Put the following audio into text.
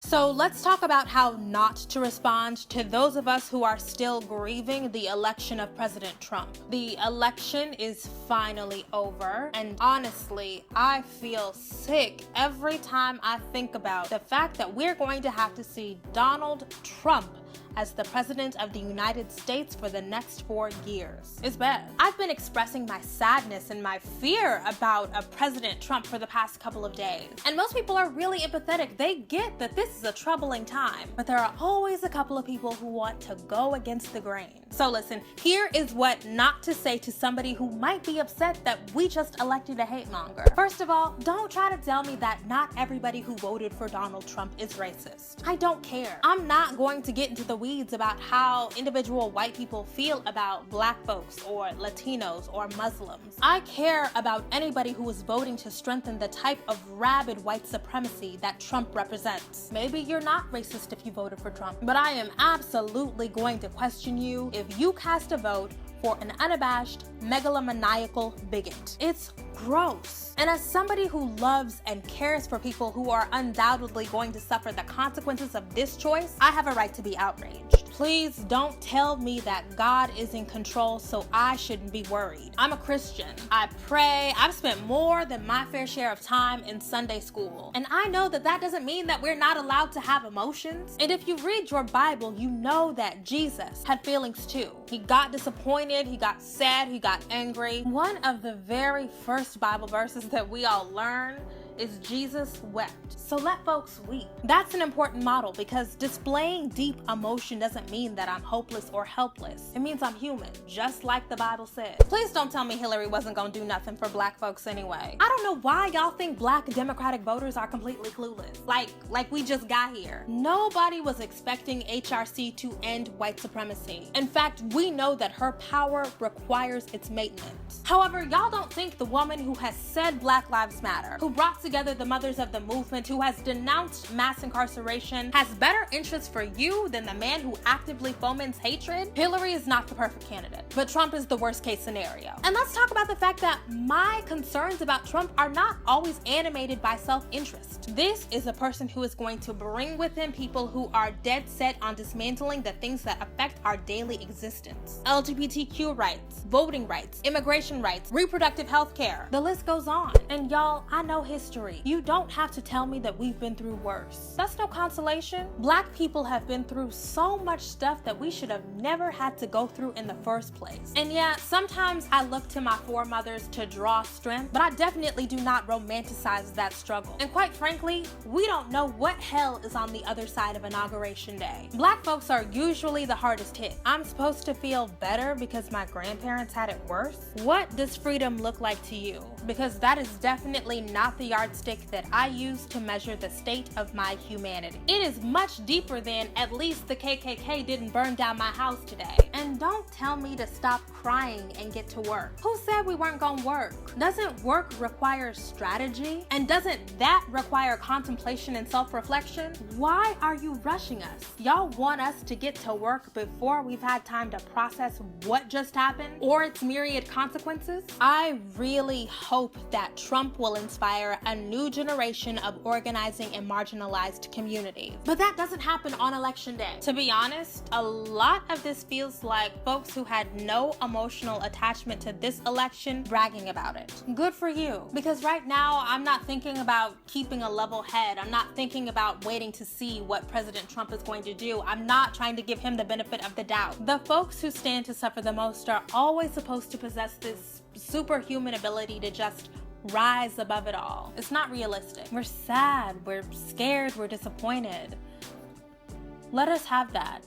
So let's talk about how not to respond to those of us who are still grieving the election of President Trump. The election is finally over, and honestly, I feel sick every time I think about the fact that we're going to have to see Donald Trump as the President of the United States for the next 4 years. It's bad. I've been expressing my sadness and my fear about President Trump for the past couple of days. And most people are really empathetic. They get that this is a troubling time, but there are always a couple of people who want to go against the grain. So listen, here is what not to say to somebody who might be upset that we just elected a hate monger. First of all, don't try to tell me that not everybody who voted for Donald Trump is racist. I don't care. I'm not going to get into the weeds about how individual white people feel about black folks or Latinos or Muslims. I care about anybody who is voting to strengthen the type of rabid white supremacy that Trump represents. Maybe you're not racist if you voted for Trump, but I am absolutely going to question you if you cast a vote for an unabashed, megalomaniacal bigot. It's gross. And as somebody who loves and cares for people who are undoubtedly going to suffer the consequences of this choice, I have a right to be outraged. Please don't tell me that God is in control so I shouldn't be worried. I'm a Christian. I pray. I've spent more than my fair share of time in Sunday school. And I know that that doesn't mean that we're not allowed to have emotions. And if you read your Bible, you know that Jesus had feelings too. He got disappointed, he got sad, he got angry. One of the very first Bible verses that we all learn is Jesus wept. So let folks weep. That's an important model because displaying deep emotion doesn't mean that I'm hopeless or helpless. It means I'm human, just like the Bible says. Please don't tell me Hillary wasn't gonna do nothing for black folks anyway. I don't know why y'all think black Democratic voters are completely clueless. Like we just got here. Nobody was expecting HRC to end white supremacy. In fact, we know that her power requires its maintenance. However, y'all don't think the woman who has said Black Lives Matter, who brought together the mothers of the movement, who has denounced mass incarceration, has better interests for you than the man who actively foments hatred? Hillary is not the perfect candidate, but Trump is the worst case scenario. And let's talk about the fact that my concerns about Trump are not always animated by self-interest. This is a person who is going to bring with him people who are dead set on dismantling the things that affect our daily existence. LGBTQ rights, voting rights, immigration rights, reproductive health care. The list goes on. And y'all, I know history. You don't have to tell me that we've been through worse. That's no consolation. Black people have been through so much stuff that we should have never had to go through in the first place. And yeah, sometimes I look to my foremothers to draw strength, but I definitely do not romanticize that struggle. And quite frankly, we don't know what hell is on the other side of Inauguration Day. Black folks are usually the hardest hit. I'm supposed to feel better because my grandparents had it worse? What does freedom look like to you? Because that is definitely not the yardstick that I use to measure the state of my humanity. It is much deeper than at least the KKK didn't burn down my house today. And don't tell me to stop crying and get to work. Who said we weren't gonna work? Doesn't work require strategy? And doesn't that require contemplation and self-reflection? Why are you rushing us? Y'all want us to get to work before we've had time to process what just happened or its myriad consequences? I really hope that Trump will inspire a new generation of organizing and marginalized communities. But that doesn't happen on election day. To be honest, a lot of this feels like folks who had no emotional attachment to this election bragging about it. Good for you. Because right now, I'm not thinking about keeping a level head. I'm not thinking about waiting to see what President Trump is going to do. I'm not trying to give him the benefit of the doubt. The folks who stand to suffer the most are always supposed to possess this superhuman ability to just rise above it all. It's not realistic. We're sad, we're scared, we're disappointed. Let us have that.